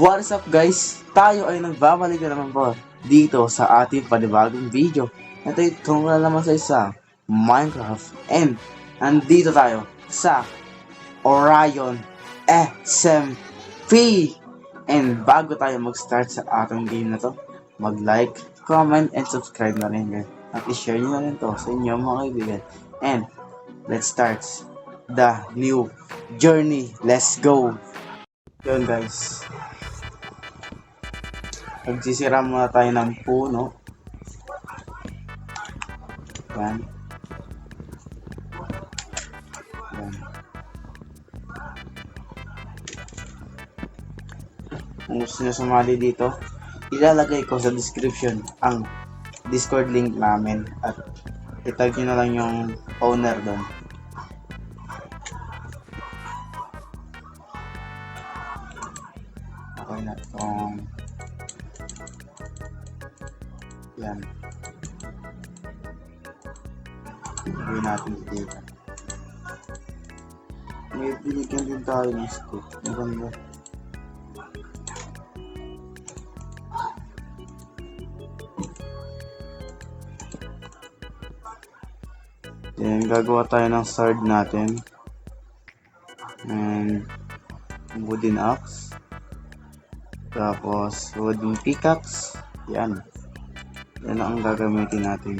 What is up guys? Tayo ay nagbabalik na naman po dito sa ating panibagong video. Ito ay tungkol naman sa isang Minecraft and andito tayo sa Orion SMP. And bago tayo mag-start sa ating game na to, mag-like, comment, and subscribe na rin guys. At i-share nyo na rin to sa inyo mga kaibigan. And let's start the new journey. Let's go! Yun guys. Magsisira muna tayo ng puno. Yan. Yan. Kung gusto nyo sumali dito, ilalagay ko sa description ang Discord link namin at itag nyo na lang yung owner doon. Okay na itong yan. Gawin natin dito. May binigyan din tayo ng scoop. Maganda. Then, gagawa tayo ng sword natin. And wooden axe. Tapos, wooden pickaxe. Yan. Yan ang gagamitin natin.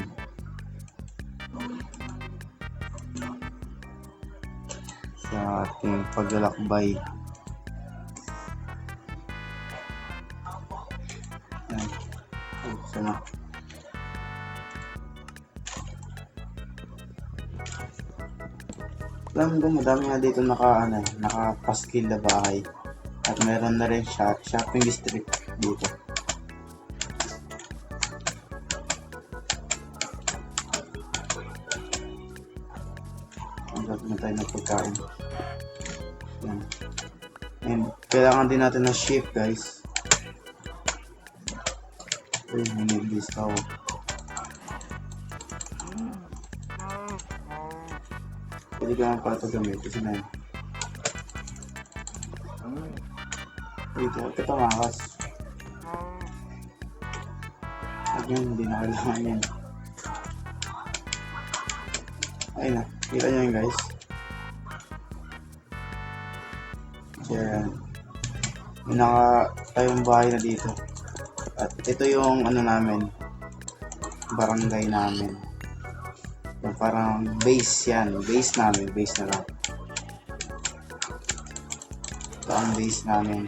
Sa ating paglalakbay. Yan. Sana. Alam ko, madami nga dito nakapaskil na bahay. At meron na rin shopping district dito. Magkakaroon na tayo ng pagkain. Yan. And kailangan din natin ng sheep guys. Uy, may discow. Pwede ka nga pala ito gamit kasi na yun. Dito, ito tumakas. At yun, hindi na kailangan yan. Ayun na, kita nyo yun guys. Yan. May tayong bahay na dito. At ito yung ano namin, barangay namin. Yung parang base yan, base namin, base na lang. Ito ang base namin.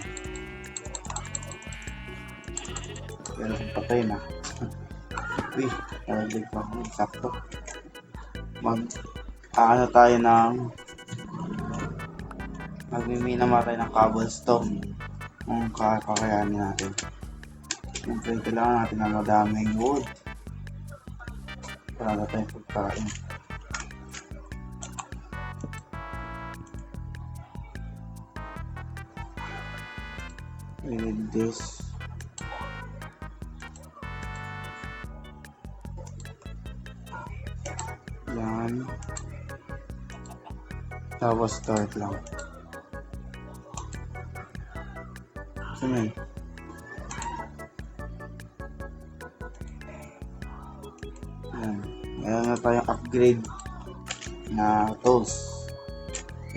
Pero patay na. Uy, nalaglag pa ako, sakto. Ano tayo ng magmimina muna tayo ng cobblestone kung kakayanin natin. Siyempre kailangan natin ng madaming wood para na tayong pagkain. We need this. Yan. Tapos start lang. Sunod. Yan. Meron na tayong upgrade na tools.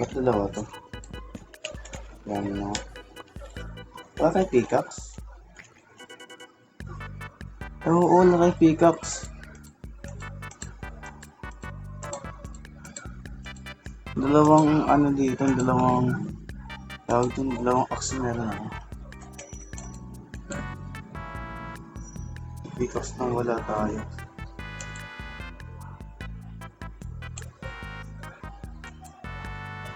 Ba't dalawa to? Yan na. Wala tayong pickaxe? Oo, wala tayong pickaxe. Dalawang ano dito, dalawang tawag dito, dalawang axe meron ako. Pickaxe nang wala tayo.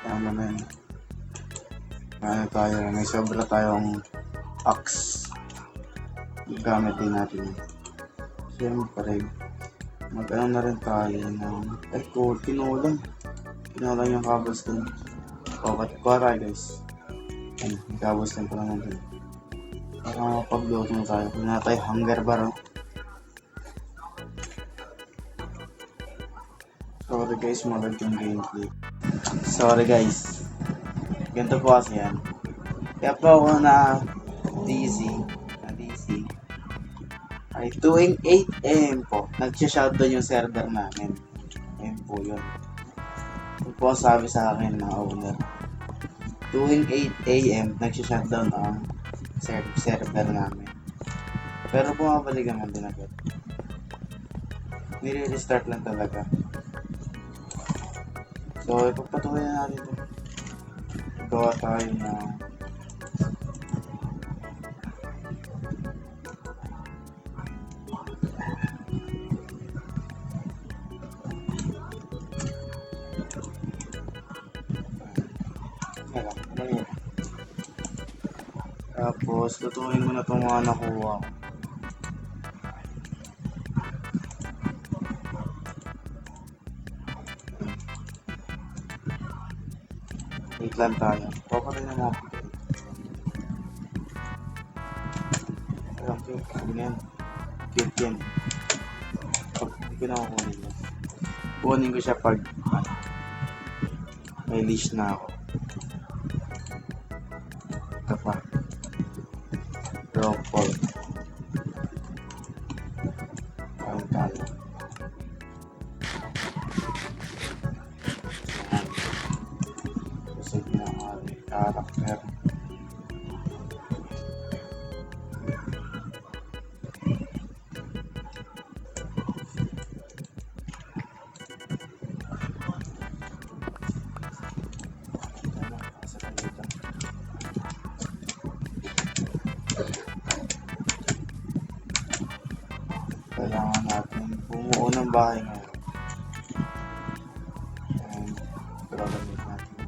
Tama na yun. Ano tayo, may sobra tayong axe. Gamit din natin. Siyempre, mag-ano na rin tayo ng tinulang. Tinulang yung cobblestone. O, kuwara guys. Ayan, cobblestone pa naman din. Para mapag-load na tayo. Kung na tayo hunger bar. Sorry guys, malag yung gameplay. Sorry guys. Ganito po kasi yan. Kaya po ako DC ay tuwing 8 AM po, nagsha-shutdown yung server namin. Ayun po yun. Yun po ang sabi sa akin ng owner. Tuwing 8 AM, nagsha-shutdown ang server namin. Pero bumabalik naman din agad. Nire-restart lang talaga. So, ipagpatuloy na natin ito. Gawa tayo na tapos, tutuin mo na itong mga nakuha ko. Wait lang tayo. Papatay na mga puti. Alam ko yung sabi na yan. Cute yan. Hindi ko na kukunin yan. Kukunin ko siya pag may leash na ako. Ito pa. Wrong fault. Ayun tayo. Kusog na ang ating character. Kailangan natin bumuo ng bahay ngayon. And gagawin natin.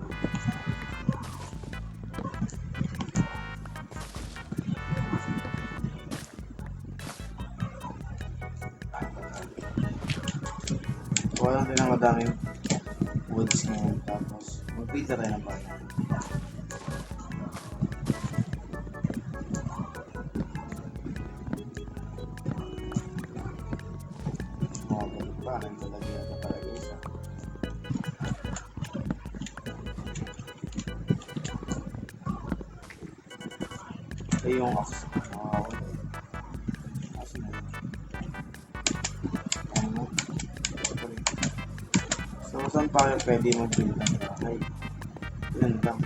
Kuha lang din ang madaming woods ngayon. Tapos mag-build na tayo ng bahay. Parang talaga yata talaga isa. Ay yung axe. Axe na yun. Ano? So saan pa kayo pwede mag-build ng bahay? Yun lang.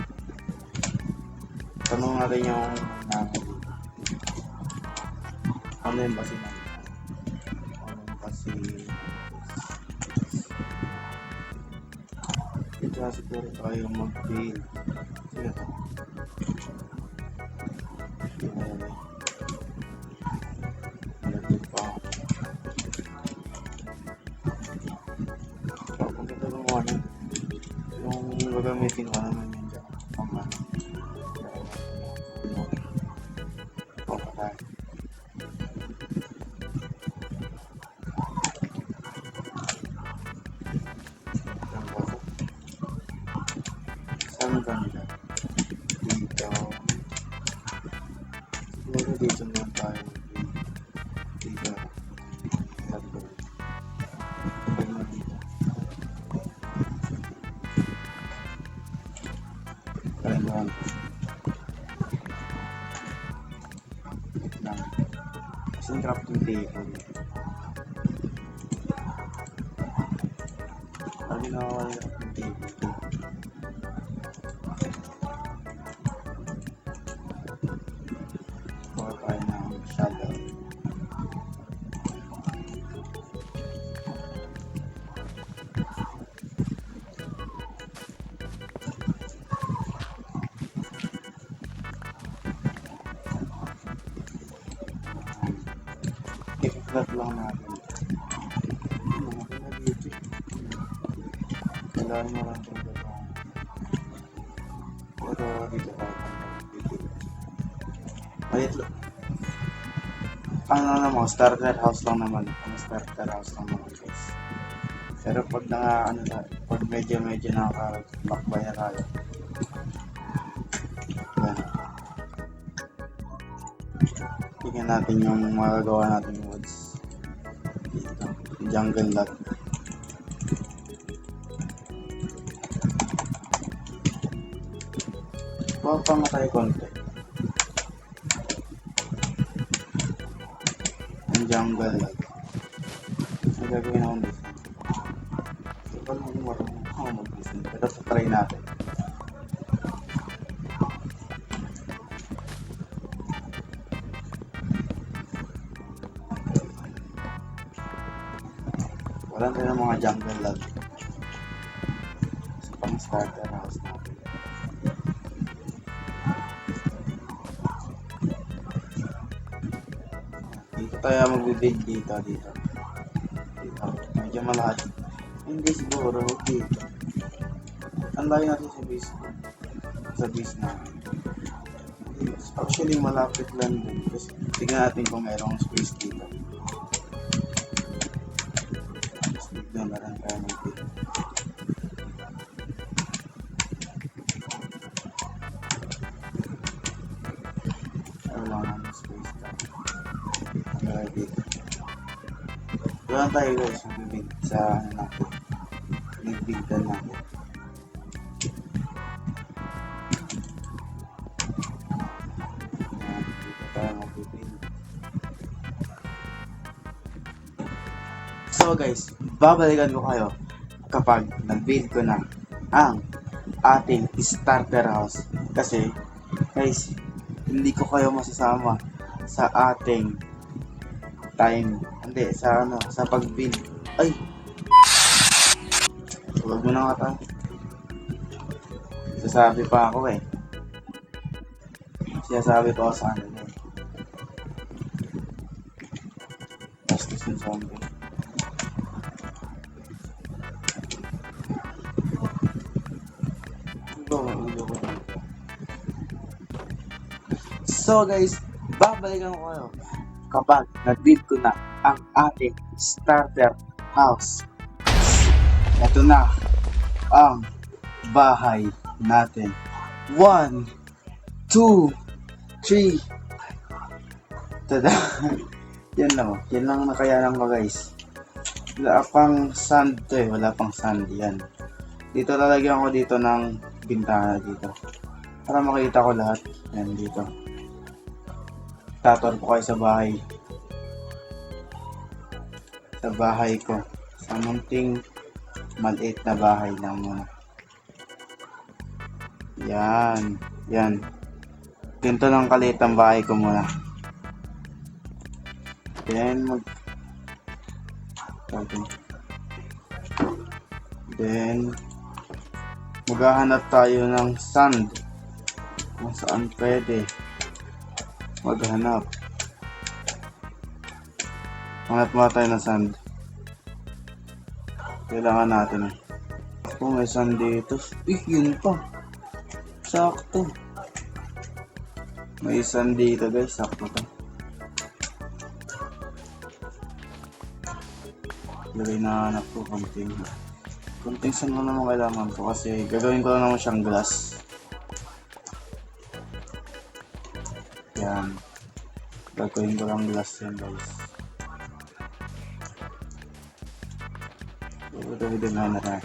Tanong natin yung namin. Ano yung basi namin? Ano yung basi? Ito siguro tayo mag-build. Sige ito. Nag-build pa ako. So, kung ito lang ano, yung gagamitin ko naman yun dyan. Pamana. Papatay. Saan ganda? Dito. Siguro dito naman tayo. Dito. Dito. Dito. Kailangan. Kasing crafting table. Lagi nakawala yung crafting table. Kuha tayo ng shadow. I-flat lang natin. Kailangan mo lang itong gano'n. Pero dito tayo dito. Maliit lang. Ano naman, starter house lang naman. Starter house lang naman guys. Pero pag pag medyo nakaka-bakbay na tayo. Yan. Tingnan natin yung magagawa natin woods. Dito. Jungle lot. Pamatay konti. jungle log. Ang gagawin ako dito. Ito pa lang marunong ako mag-listen. Pero try natin. Wala tayo ng mga jungle log. So, pang starter house natin. Dito tayo mag-build dito. Medyo malaki. Hindi siguro, okay. Ang layo natin sa base ko. Sa base natin. Actually, malapit lang din. Kasi tignan natin kung mayroong space dito. Dito na lang tayo mag-build. Wala naman space tayo. Kaya dito. Wala tayo guys, mag-build sa natin. Nag-buildan natin. So guys, babalikan ko kayo kapag nag-build ko na ang ating starter house. Kasi guys, hindi ko kayo masasama sa ating time. Hindi, sa pag-build. Ay! Huwag mo na nga tayo. Sasabi pa ako eh. Sinasabi pa ako sa kanila eh. Bastos yung zombie. So guys, babalikan ko kayo kapag nag-build ko na ang ating starter house. Ito na ang bahay natin. 1, 2, 3. Tada! Yan lang nakayanan ko guys. Wala pang sand to eh. Wala pang sand yan. Dito lalagyan ko dito ng bintana dito. Para makita ko lahat. Yan dito. Tator ko kayo sa bahay. Sa bahay ko. Sa munting maliit na bahay lang muna. Yan. Yan. Ganito lang kaliit ang bahay ko muna. Then maghahanap tayo ng sand. Kung saan pwede maghanap. Hanap muna tayo ng sand. Kailangan natin eh. Kung may sand dito. Yun pa. Sakto. May sand dito guys. Sakto to. Lagay na hanap ko. Konting sand mo naman kailangan ko. Kasi gagawin ko lang naman siyang glass. Yan. Gagawin ko lang glass yan guys. Ito na natin.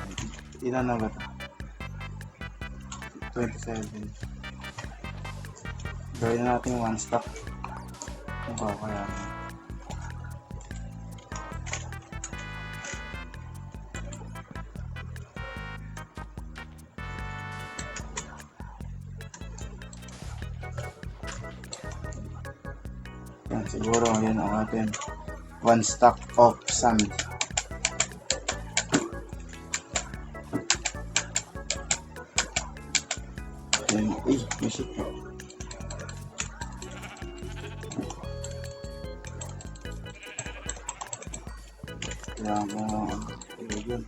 Ilan na ba ito? 27. Gawin na natin 1 stack. Ano ba kaya? Yan, siguro yan ang atin. 1 stack of sand. Yan, may shit po. Kailangan ko yun.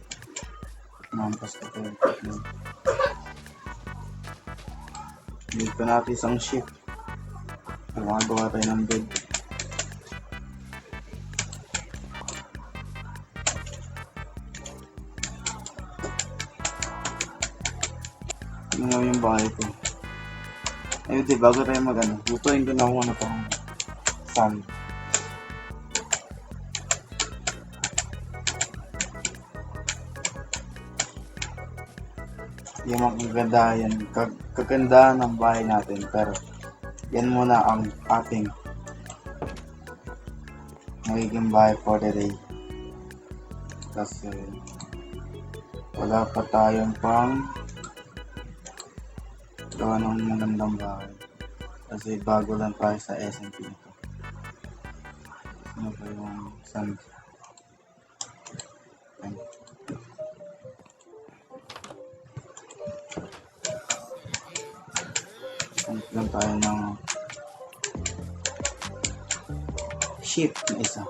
Mampas ko ito. Need ko natin isang shift. Magawa tayo ng bed. Ano nga yung bahay ko? Ayun, bago tayo mag-ano, lutuin ko na muna itong sand. Yung magaganda yan, kagandahan ng bahay natin, pero yan muna ang ating magiging bahay for the day. Kasi wala pa tayong pang gawa ng magandang bahay. Kasi bago lang tayo sa SMP ito. Ano ba yung sand? Hanap lang tayo ng sheep na isa.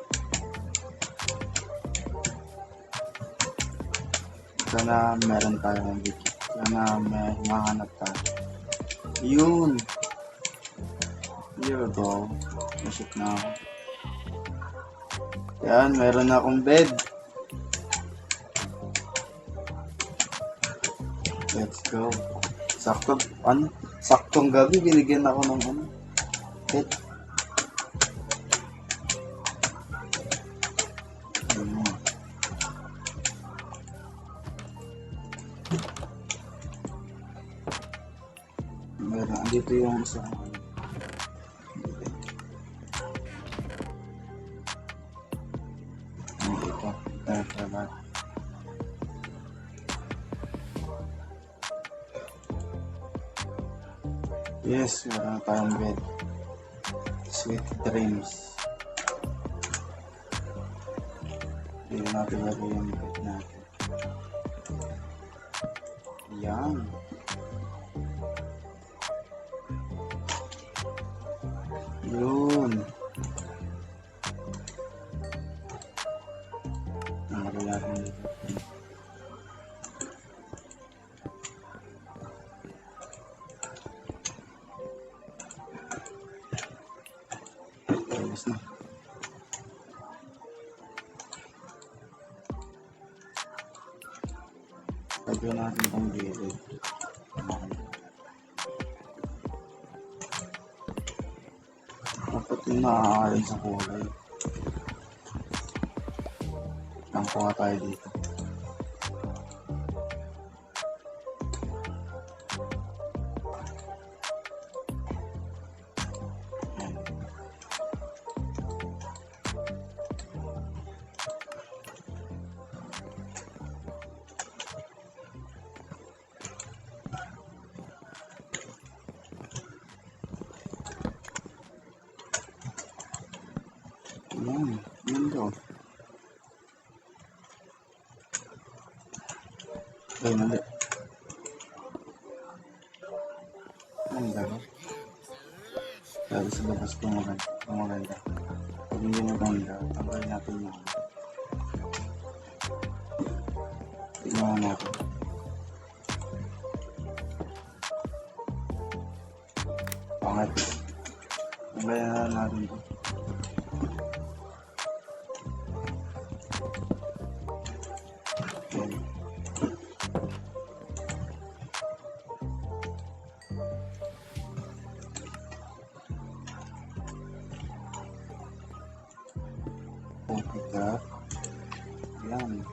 Sana meron tayo ng video. Sana may mahanap tayo. Yun! Here we go. Masip na ako. Yan, meron na akong bed. Let's go. Saktong gabi, binigyan ako ng bed. Meron, andito yung isang yes, meron na tayong bed. Sweet dreams. Hindi natin lagay yung bed natin. Yan. Yun. Lagay natin dito. Tapos na. Lagyan natin itong gilid. Dapat yung naaayon sa kulay. Nangkuha tayo dito. Yun daw. Ay, mali. Ang gano'n. Sabi sa labas ko maganda. Pag hindi maganda, tanggalin natin yung tignan natin. Pangat. Tanggalin na natin ito. Putika. Yan.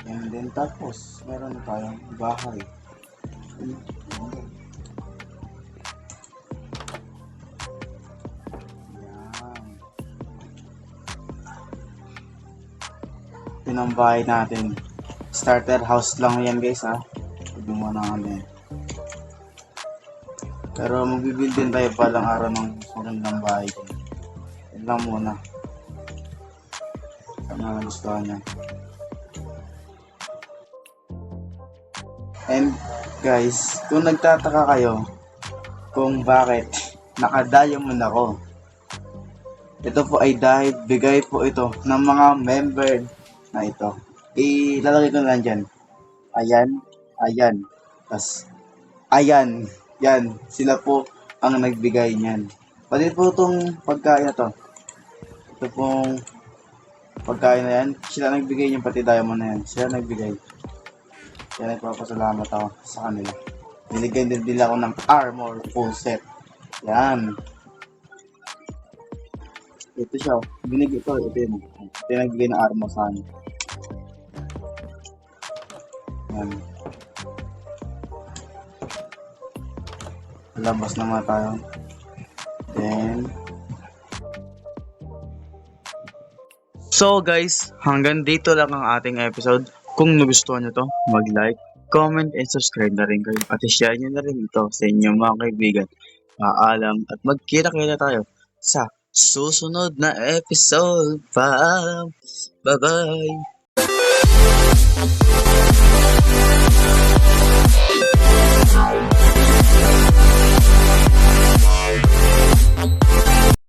And then tapos, meron tayong bahay. Yan. Pinambahay natin. Starter house lang yan guys ha. Sabi mo na kami. Pero magbibuild din tayo palang araw ng magandang bahay. Yan lang muna. Sana nagustuhan niya. And guys, kung nagtataka kayo kung bakit naka-diamond ako, ito po ay dahil bigay po ito ng mga member na ito. Ilalagay ko na lang dyan. Ayan. Tas, ayan. Yan, sila po ang nagbigay niyan. Pati po itong pagkain na to. Ito pong pagkain na yan, sila nagbigay niyan, pati diamond na yan. Sila nagbigay. Kaya nagpapasalamat ako sa kanila. Binigyan din nila ako ng armor full set. Yan. Ito siya. Binigay ito yun. Ito yung nagbigay ng armor sa akin. Yan. Labas naman tayo. Then, so guys, hanggang dito lang ang ating episode. Kung nagustuhan nyo to, mag-like, comment, and subscribe na rin kayo. At i-share nyo na rin ito sa inyong mga kaibigan. Paalam at magkita-kita tayo sa susunod na episode. Paalam! Bye-bye!